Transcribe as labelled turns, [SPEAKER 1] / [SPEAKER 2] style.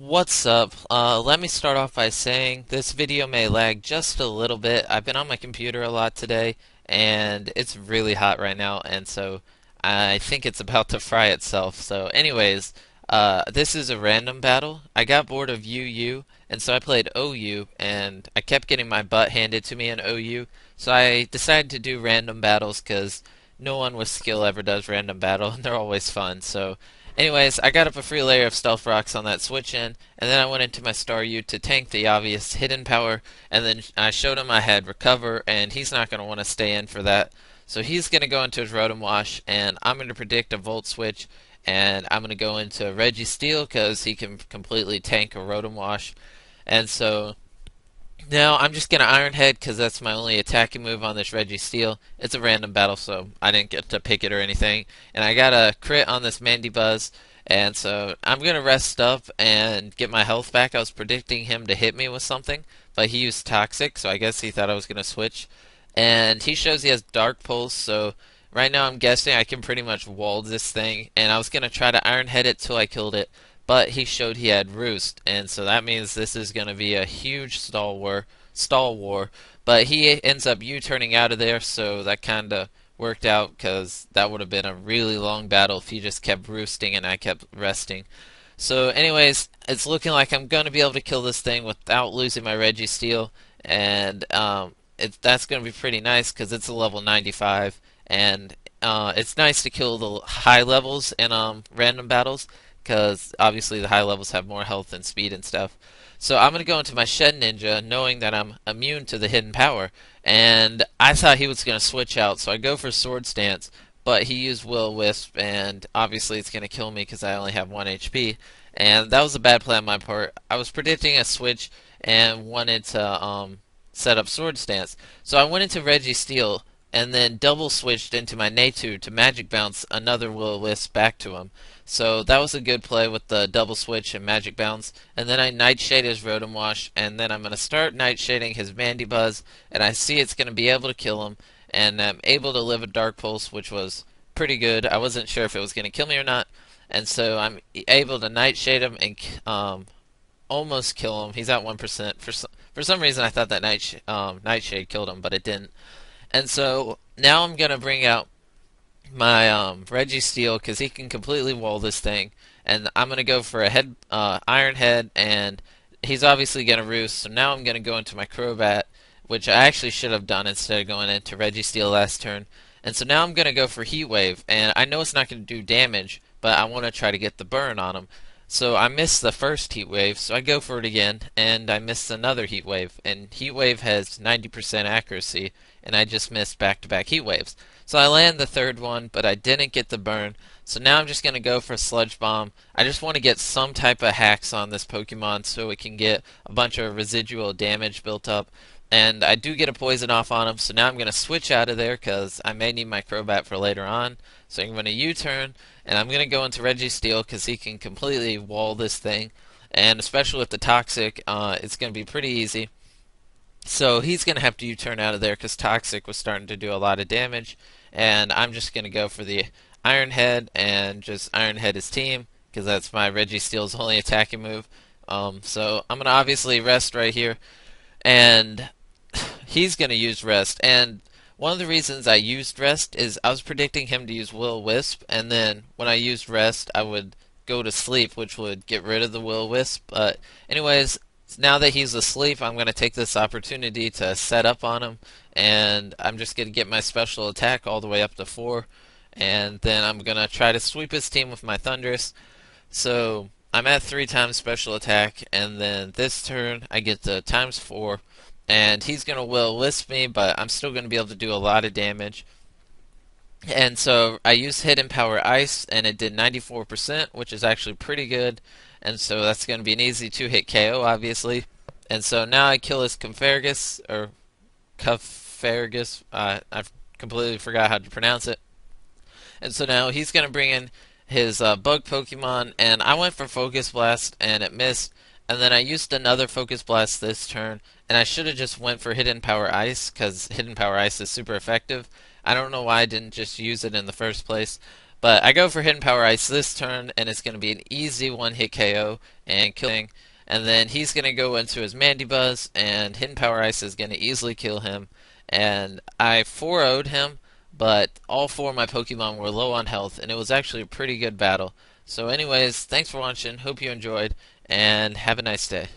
[SPEAKER 1] What's up? Let me start off by saying this video may lag just a little bit. I've been on my computer a lot today, and it's really hot right now, and so I think it's about to fry itself. So, anyways, this is a random battle. I got bored of UU, and so I played OU, and I kept getting my butt handed to me in OU, so I decided to do random battles because no one with skill ever does random battle, and they're always fun. So, anyways, I got up a free layer of stealth rocks on that switch in, and then I went into my Star U to tank the obvious hidden power, and then I showed him I had recover, and he's not going to want to stay in for that. So he's going to go into his Rotom Wash, and I'm going to predict a Volt Switch, and I'm going to go into Reggie Steel because he can completely tank a Rotom Wash. And so now I'm just gonna Iron Head because that's my only attacking move on this Reggie Steel. It's a random battle, so I didn't get to pick it or anything. And I got a crit on this Mandy Buzz, and so I'm gonna rest up and get my health back. I was predicting him to hit me with something, but he used Toxic, so I guess he thought I was gonna switch. And he shows he has Dark Pulse, so right now I'm guessing I can pretty much wall this thing. And I was gonna try to Iron Head it till I killed it, but he showed he had Roost, and so that means this is going to be a huge stall war. But he ends up U-turning out of there, so that kind of worked out because that would have been a really long battle if he just kept roosting and I kept resting. So, anyways, it's looking like I'm going to be able to kill this thing without losing my Reggie Steel, and that's going to be pretty nice because it's a level 95, and it's nice to kill the high levels in random battles because obviously the high levels have more health and speed and stuff. So I'm going to go into my Shed Ninja knowing that I'm immune to the hidden power, and I thought he was going to switch out, so I go for Sword Stance, but he used Will-O-Wisp, and obviously it's going to kill me because I only have 1 HP, and that was a bad play on my part. I was predicting a switch and wanted to set up Sword Stance, so I went into Reggie Steel and then double switched into my Natu to Magic Bounce another Will-O-Wisp back to him. So that was a good play with the double switch and Magic Bounce. And then I Nightshade his Rotom Wash, and then I'm going to start Nightshading his Mandy Buzz, and I see it's going to be able to kill him, and I'm able to live a Dark Pulse, which was pretty good. I wasn't sure if it was going to kill me or not, and so I'm able to Nightshade him and almost kill him. He's at 1%. For some reason, I thought that Nightshade killed him, but it didn't. And so now I'm gonna bring out my Reggie Steel because he can completely wall this thing, and I'm gonna go for a Iron Head, and he's obviously gonna roost. So now I'm gonna go into my Crobat, which I actually should have done instead of going into Reggie Steel last turn. And so now I'm gonna go for Heat Wave, and I know it's not gonna do damage, but I want to try to get the burn on him. So I missed the first Heat Wave, so I go for it again, and I missed another Heat Wave. And Heat Wave has 90% accuracy, and I just missed back-to-back Heat Waves. So I land the third one, but I didn't get the burn. So now I'm just going to go for Sludge Bomb. I just want to get some type of hacks on this Pokemon so it can get a bunch of residual damage built up. And I do get a poison off on him, so now I'm going to switch out of there because I may need my Crobat for later on. So I'm going to U-turn, and I'm going to go into Reggie Steel because he can completely wall this thing. And especially with the Toxic, it's going to be pretty easy. So he's going to have to U-turn out of there because Toxic was starting to do a lot of damage. And I'm just going to go for the Iron Head and just Iron Head his team because that's my Reggie Steel's only attacking move. So I'm going to obviously rest right here. And he's going to use Rest. And one of the reasons I used Rest is I was predicting him to use Will-O-Wisp. And then when I used Rest, I would go to sleep, which would get rid of the Will-O-Wisp. But anyways, now that he's asleep, I'm going to take this opportunity to set up on him, and I'm just going to get my special attack all the way up to 4, and then I'm going to try to sweep his team with my Thundurus. So I'm at 3 times special attack, and then this turn I get the times 4, and he's going to Will-O-Wisp me, but I'm still going to be able to do a lot of damage. And so I used Hidden Power Ice, and it did 94%, which is actually pretty good. And so that's going to be an easy 2-hit KO, obviously. And so now I kill his Cuffergus. I've completely forgot how to pronounce it. And so now he's going to bring in his bug Pokemon, and I went for Focus Blast, and it missed. And then I used another Focus Blast this turn, and I should have just went for Hidden Power Ice, because Hidden Power Ice is super effective. I don't know why I didn't just use it in the first place, But I go for Hidden Power Ice this turn, and it's going to be an easy one-hit KO and killing. And then he's going to go into his Mandibuzz, and Hidden Power Ice is going to easily kill him. And I 4-0'd him, but all four of my Pokemon were low on health, and it was actually a pretty good battle. So anyways, thanks for watching, hope you enjoyed, and have a nice day.